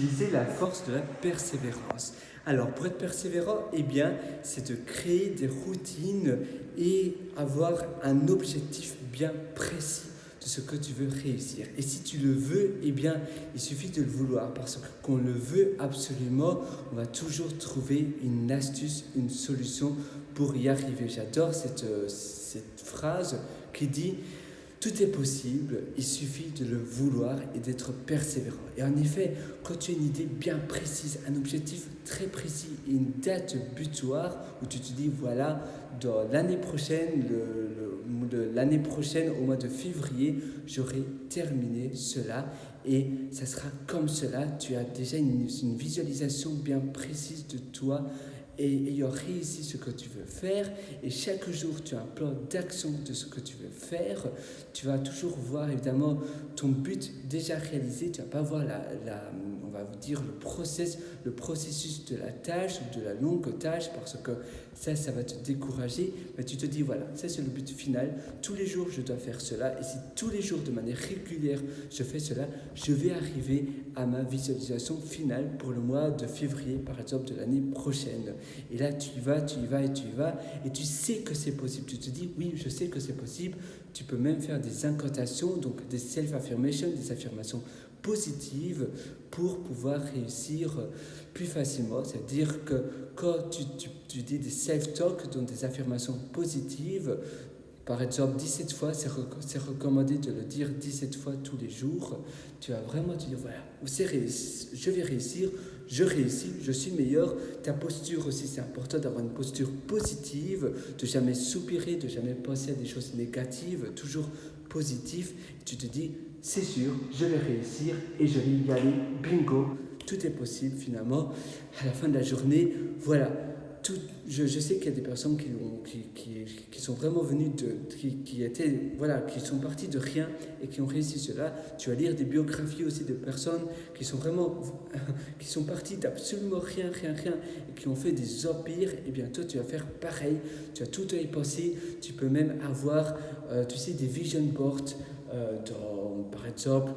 utiliser la force de la persévérance. Alors, pour être persévérant, eh bien, c'est de créer des routines et avoir un objectif bien précis de ce que tu veux réussir. Et si tu le veux, eh bien, il suffit de le vouloir parce qu'on le veut absolument, on va toujours trouver une astuce, une solution pour y arriver. J'adore cette phrase qui dit tout est possible, il suffit de le vouloir et d'être persévérant. Et en effet, quand tu as une idée bien précise, un objectif très précis et une date butoir où tu te dis voilà, dans l'année prochaine, l'année prochaine, au mois de février, j'aurai terminé cela et ça sera comme cela. Tu as déjà une visualisation bien précise de toi et ayant réussi ce que tu veux faire, et chaque jour tu as un plan d'action de ce que tu veux faire, tu vas toujours voir évidemment ton but déjà réalisé, tu ne vas pas voir on va vous dire le processus de la tâche ou de la longue tâche parce que ça va te décourager, mais tu te dis voilà, ça c'est le but final, tous les jours je dois faire cela et si tous les jours de manière régulière je fais cela, je vais arriver à ma visualisation finale pour le mois de février par exemple de l'année prochaine. Et là, tu y vas, et tu sais que c'est possible. Tu te dis, oui, je sais que c'est possible. Tu peux même faire des incantations, donc des self-affirmations, des affirmations positives pour pouvoir réussir plus facilement. C'est-à-dire que quand tu dis des self-talk, donc des affirmations positives, par exemple, 17 fois, c'est recommandé de le dire 17 fois tous les jours. Tu vas vraiment te dire, voilà, je vais réussir, je réussis, je suis meilleur. Ta posture aussi, c'est important d'avoir une posture positive, de jamais soupirer, de jamais penser à des choses négatives, toujours positif. Et tu te dis, c'est sûr, je vais réussir et je vais y aller, bingo, tout est possible finalement. À la fin de la journée, voilà. Je sais qu'il y a des personnes qui sont vraiment venues qui sont parties de rien et qui ont réussi cela. Tu vas lire des biographies aussi de personnes qui sont parties d'absolument rien et qui ont fait des empires. Et bien toi, tu vas faire pareil. Tu vas tout y penser. Tu peux même avoir, des vision boards par exemple,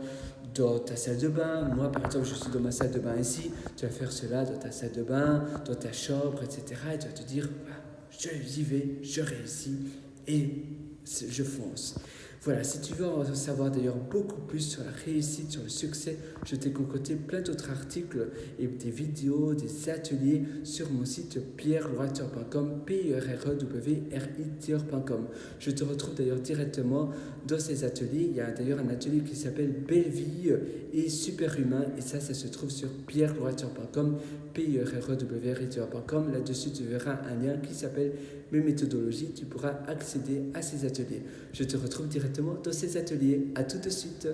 dans ta salle de bain. Moi, par exemple, je suis dans ma salle de bain ici. Tu vas faire cela dans ta salle de bain, dans ta chambre, etc. Et tu vas te dire, j'y vais, je réussis et je fonce. Voilà, si tu veux en savoir d'ailleurs beaucoup plus sur la réussite, sur le succès, je t'ai concocté plein d'autres articles et des vidéos, des ateliers sur mon site pierrewriter.com, pierrewriter.com. Je te retrouve d'ailleurs directement dans ces ateliers. Il y a d'ailleurs un atelier qui s'appelle Belle Vie et Super Humain et ça se trouve sur pierrewriter.com, pierrewriter.com. Là-dessus, tu verras un lien qui s'appelle Mes méthodologies. Tu pourras accéder à ces ateliers. Je te retrouve directement dans ces ateliers. À tout de suite.